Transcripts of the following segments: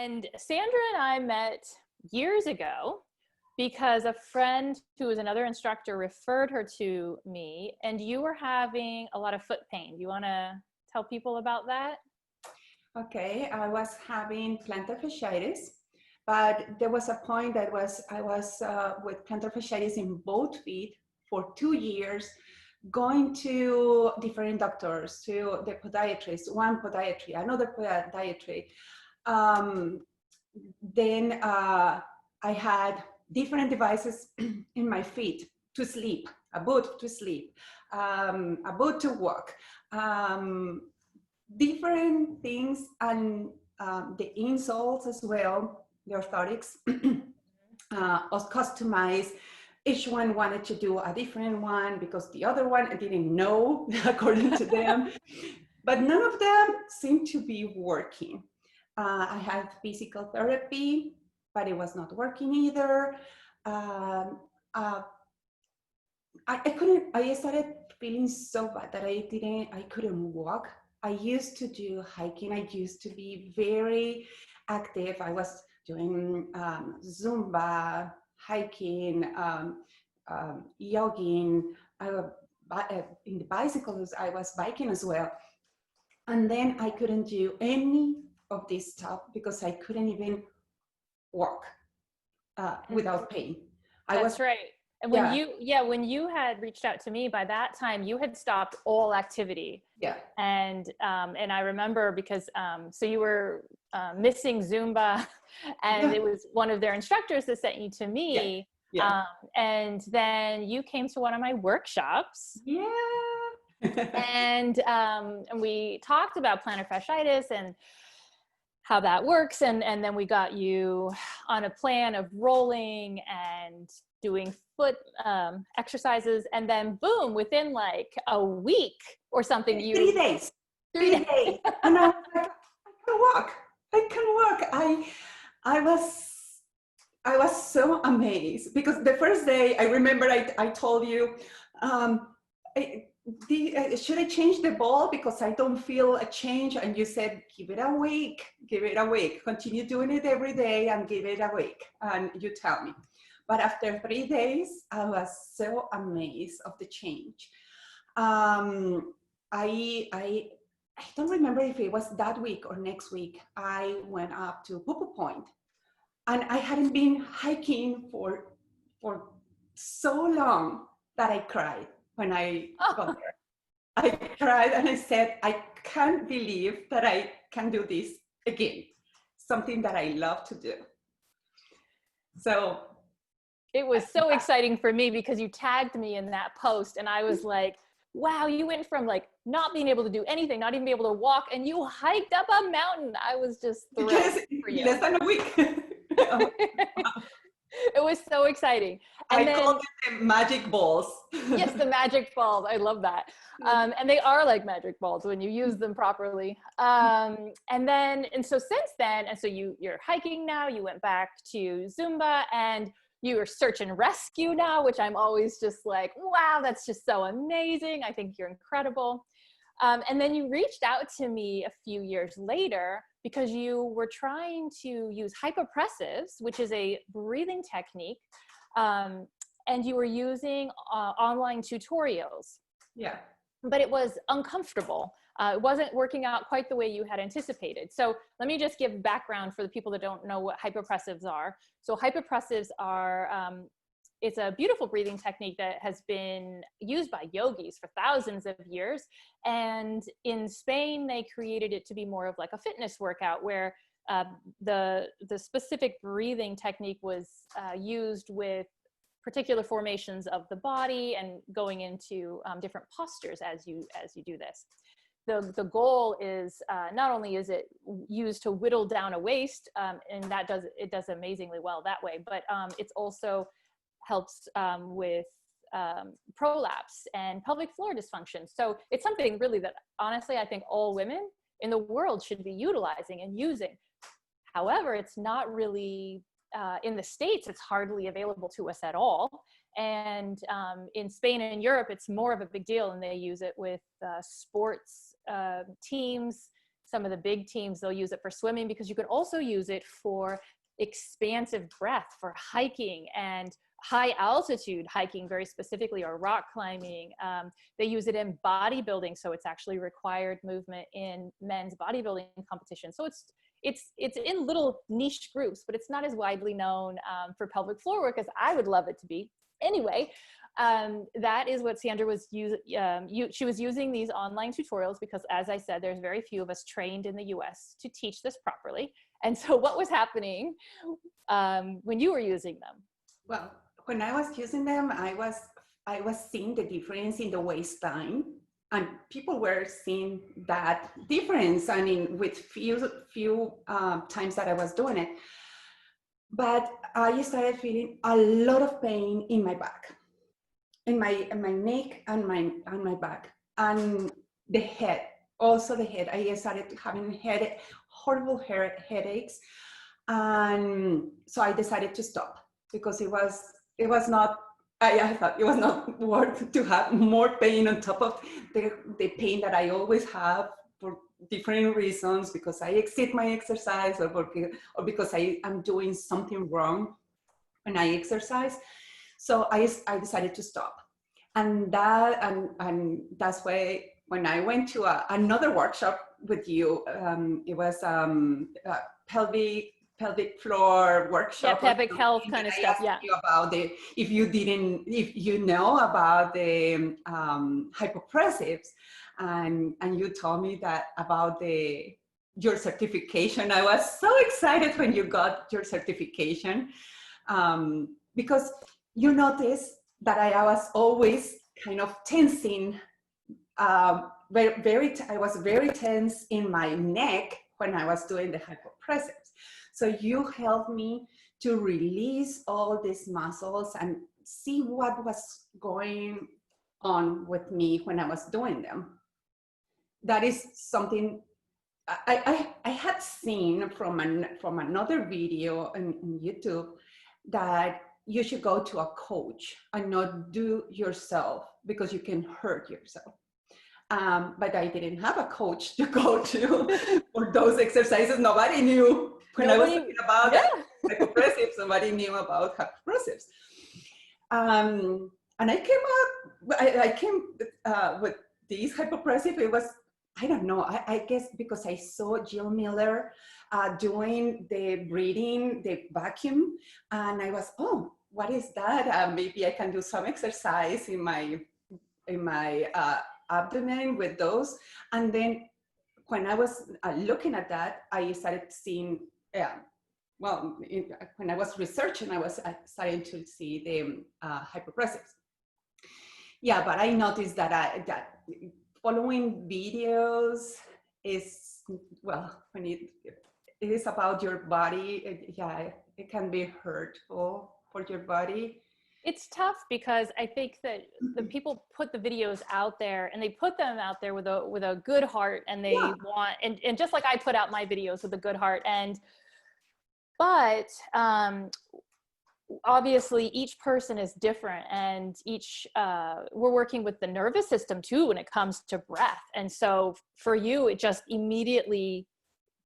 And Sandra and I met years ago because a friend who was another instructor referred her to me, and you were having a lot of foot pain. Do you want to tell people about that? Okay, I was having plantar fasciitis, but there was a point that I was with plantar fasciitis in both feet for 2 years, going to different doctors, to the podiatrist, one podiatry, another podiatry. Then I had different devices in my feet to sleep, a boot to sleep, a boot to walk. Different things, and the insoles as well, the orthotics, was customized. Each one wanted to do a different one because the other one I didn't know according to them, but none of them seemed to be working. I had physical therapy, but it was not working either. I started feeling so bad that I couldn't walk. I used to do hiking. I used to be very active. I was doing Zumba, hiking, jogging. In the bicycles, I was biking as well. And then I couldn't do any of this stuff because I couldn't even walk without pain. That's right. And when you had reached out to me, by that time you had stopped all activity. Yeah. And I remember because so you were missing Zumba, and it was one of their instructors that sent you to me. Yeah. And then you came to one of my workshops. Yeah. and we talked about plantar fasciitis and how that works, and then we got you on a plan of rolling and doing foot exercises, and then boom, within like a week or something, 3 days. 3 days. And I was like, I can walk. I was so amazed because the first day I remember I told you, should I change the ball because I don't feel a change? And you said, give it a week, continue doing it every day and give it a week. And you tell me. But after 3 days, I was so amazed of the change. I don't remember if it was that week or next week. I went up to Pupu Point, and I hadn't been hiking for so long that I cried when I got there. I cried and I said, I can't believe that I can do this again. Something that I love to do. So it was so exciting for me because you tagged me in that post, and I was like, wow, you went from like not being able to do anything, not even be able to walk, and you hiked up a mountain. I was just thrilled for you. Less than a week. It was so exciting. And I call them the magic balls. Yes, the magic balls. I love that. And they are like magic balls when you use them properly. And so since then, and so you're hiking now, you went back to Zumba, and you are search and rescue now, which I'm always just like, wow, that's just so amazing. I think you're incredible. And then you reached out to me a few years later because you were trying to use hypopressives, which is a breathing technique, and you were using online tutorials. Yeah. But it was uncomfortable. It wasn't working out quite the way you had anticipated. So let me just give background for the people that don't know what hypopressives are. So hypopressives are, it's a beautiful breathing technique that has been used by yogis for thousands of years. And in Spain, they created it to be more of like a fitness workout where the specific breathing technique was used with particular formations of the body and going into different postures as you do this. The goal is not only is it used to whittle down a waist, and it does amazingly well that way, but it's also helps with prolapse and pelvic floor dysfunction. So it's something really that honestly I think all women in the world should be utilizing and using. However, it's not really in the States, it's hardly available to us at all. And in Spain and Europe, it's more of a big deal, and they use it with sports teams some of the big teams, they'll use it for swimming, because you can also use it for expansive breath, for hiking and high altitude hiking very specifically, or rock climbing. They use it in bodybuilding, so it's actually required movement in men's bodybuilding competition. So it's in little niche groups, but it's not as widely known for pelvic floor work as I would love it to be. Anyway, that is what Sandra was using. She was using these online tutorials because, as I said, there's very few of us trained in the US to teach this properly. And so what was happening when you were using them? Well, when I was using them, I was seeing the difference in the waistline, and people were seeing that difference. I mean, with few times that I was doing it, but I started feeling a lot of pain in my back, in my neck and my back, and the head. Also the head. I started having horrible headaches, and so I decided to stop because it was not. I thought it was not worth to have more pain on top of the pain that I always have for different reasons, because I exceed my exercise, or because I am doing something wrong when I exercise. So I decided to stop, and that's why when I went to another workshop with you, it was pelvic floor workshop. Yeah, pelvic health kind of stuff. Yeah. You about if you know about the hypopressives, and you told me that about your certification. I was so excited when you got your certification, because you noticed that I was always kind of tensing. I was very tense in my neck when I was doing the hypopressives. So you helped me to release all these muscles and see what was going on with me when I was doing them. That is something I had seen from another video on YouTube, that you should go to a coach and not do yourself, because you can hurt yourself. But I didn't have a coach to go to for those exercises. Nobody knew when I was talking about hypopressives. Somebody knew about hypopressives. And I came with these hypopressive. It was, I don't know, I guess because I saw Jill Miller doing the breathing, the vacuum, and I was, oh, what is that? Maybe I can do some exercise in my abdomen with those. And then when I was looking at that, I started seeing, when I was researching, I was starting to see the hypopressives. Yeah, but I noticed that that following videos is, well, when it is about your body, it can be hurtful for your body. It's tough because I think that the people put the videos out there, and they put them out there with a good heart, and they want, and just like I put out my videos with a good heart, but obviously each person is different, and we're working with the nervous system too when it comes to breath. And so for you, it just immediately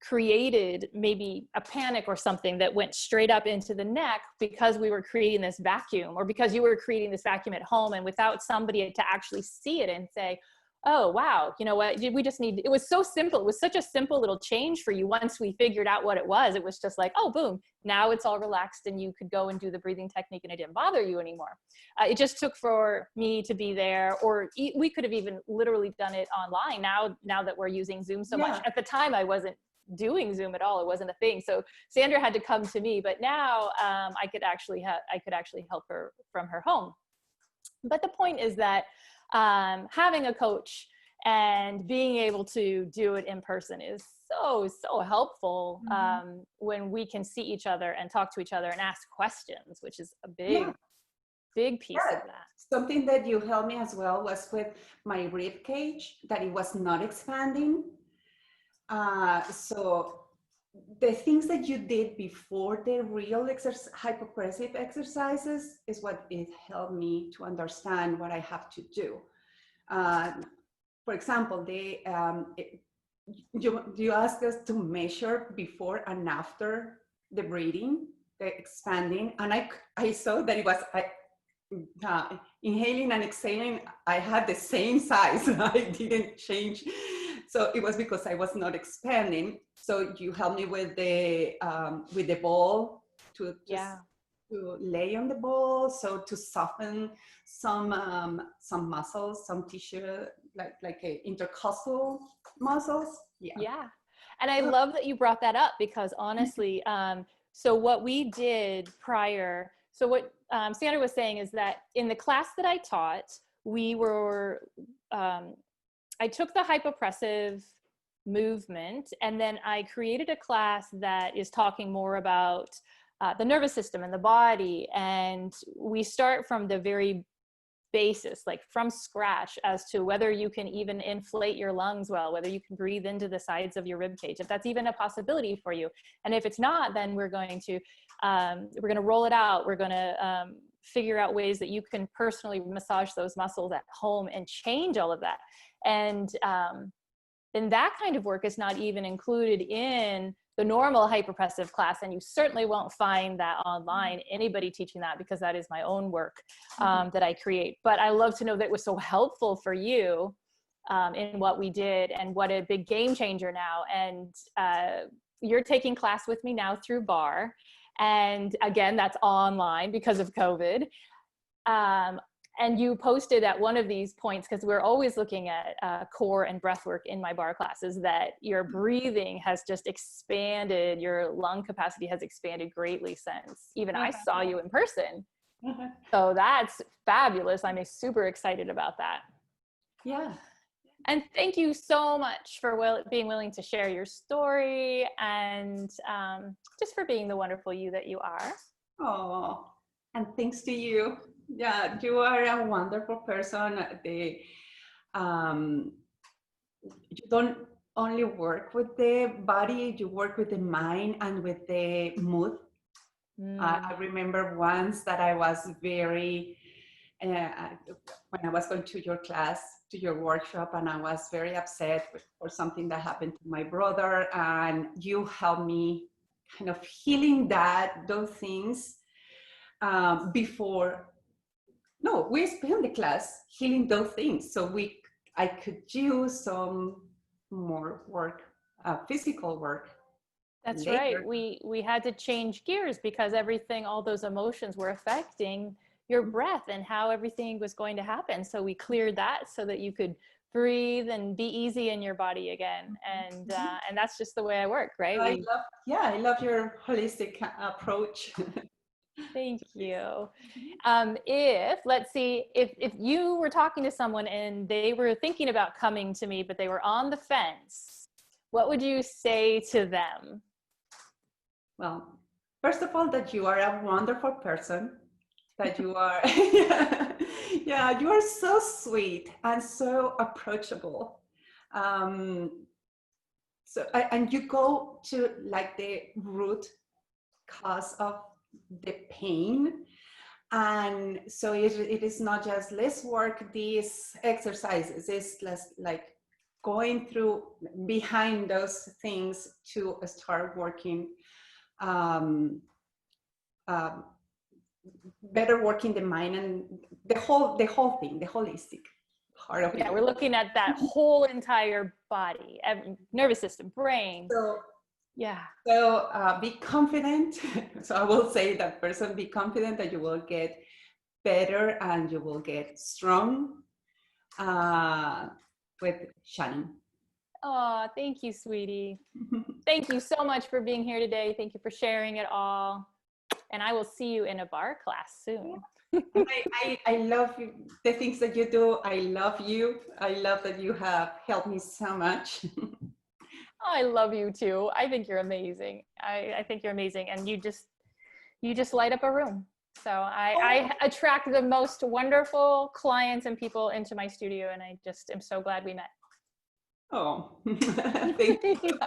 created maybe a panic or something that went straight up into the neck, because we were creating this vacuum, or because you were creating this vacuum at home, and without somebody to actually see it and say, oh, wow, you know what, we just need, it was so simple. It was such a simple little change for you. Once we figured out what it was just like, oh, boom, now it's all relaxed and you could go and do the breathing technique and it didn't bother you anymore. It just took for me to be there, or we could have even literally done it online now that we're using Zoom so much. At the time, I wasn't doing Zoom at all. It wasn't a thing. So Sandra had to come to me, but now I could actually help her from her home. But the point is that having a coach and being able to do it in person is so helpful when we can see each other and talk to each other and ask questions, which is a big piece of that. Something that you helped me as well was with my rib cage, that it was not expanding. So the things that you did before the real hypopressive exercises is what it helped me to understand what I have to do. For example, you asked us to measure before and after the breathing, the expanding, and I saw that it was inhaling and exhaling. I had the same size. I didn't change, so it was because I was not expanding. So you helped me with the ball to just to lay on the ball, so to soften some muscles, some tissue, like intercostal muscles. Yeah. And I love that you brought that up, because honestly, so what we did prior, so what Sandra was saying is that in the class that I taught, we were, I took the hypopressive movement, and then I created a class that is talking more about the nervous system and the body. And we start from the very basis, like from scratch, as to whether you can even inflate your lungs well, whether you can breathe into the sides of your rib cage, if that's even a possibility for you. And if it's not, then we're going to roll it out. We're going to figure out ways that you can personally massage those muscles at home and change all of that. And that kind of work is not even included in the normal hypopressive class, and you certainly won't find that online, anybody teaching that, because that is my own work that I create. But I love to know that it was so helpful for you in what we did, and what a big game changer now. And you're taking class with me now through BAR, and again, that's online because of COVID. And you posted at one of these points, because we're always looking at core and breath work in my BAR classes, that your breathing has just expanded, your lung capacity has expanded greatly since even I saw you in person. So that's fabulous. I'm super excited about that. Yeah. And thank you so much for being willing to share your story, and just for being the wonderful you that you are. Oh, and thanks to you. Yeah, you are a wonderful person. You don't only work with the body, you work with the mind and with the mood. I remember once that I was very, when I was going to your class, to your workshop, and I was very upset for something that happened to my brother, and you helped me kind of healing those things before. No, we spent the class healing those things, so I could use some more work, physical work. That's later. right. We had to change gears, because all those emotions were affecting your breath and how everything was going to happen. So we cleared that so that you could breathe and be easy in your body again. And that's just the way I work, right? I love your holistic approach. Thank you. Let's see, if you were talking to someone and they were thinking about coming to me, but they were on the fence, what would you say to them? Well, first of all, that you are a wonderful person, that you are, yeah, you are so sweet and so approachable. And you go to like the root cause of the pain. And so it is not just let's work these exercises, it's less like going through behind those things to start working better working the mind and the whole thing, the holistic part of it. Yeah, we're looking at that whole entire body, nervous system, brain. So be confident. So I will say that person, be confident that you will get better and you will get strong with Shanyn. Oh, thank you, sweetie. Thank you so much for being here today. Thank you for sharing it all. And I will see you in a BAR class soon. I love you, the things that you do. I love you. I love that you have helped me so much. I love you too. I think you're amazing. I think you're amazing. And you just light up a room. So I attract the most wonderful clients and people into my studio. And I just am so glad we met. Oh, thank you.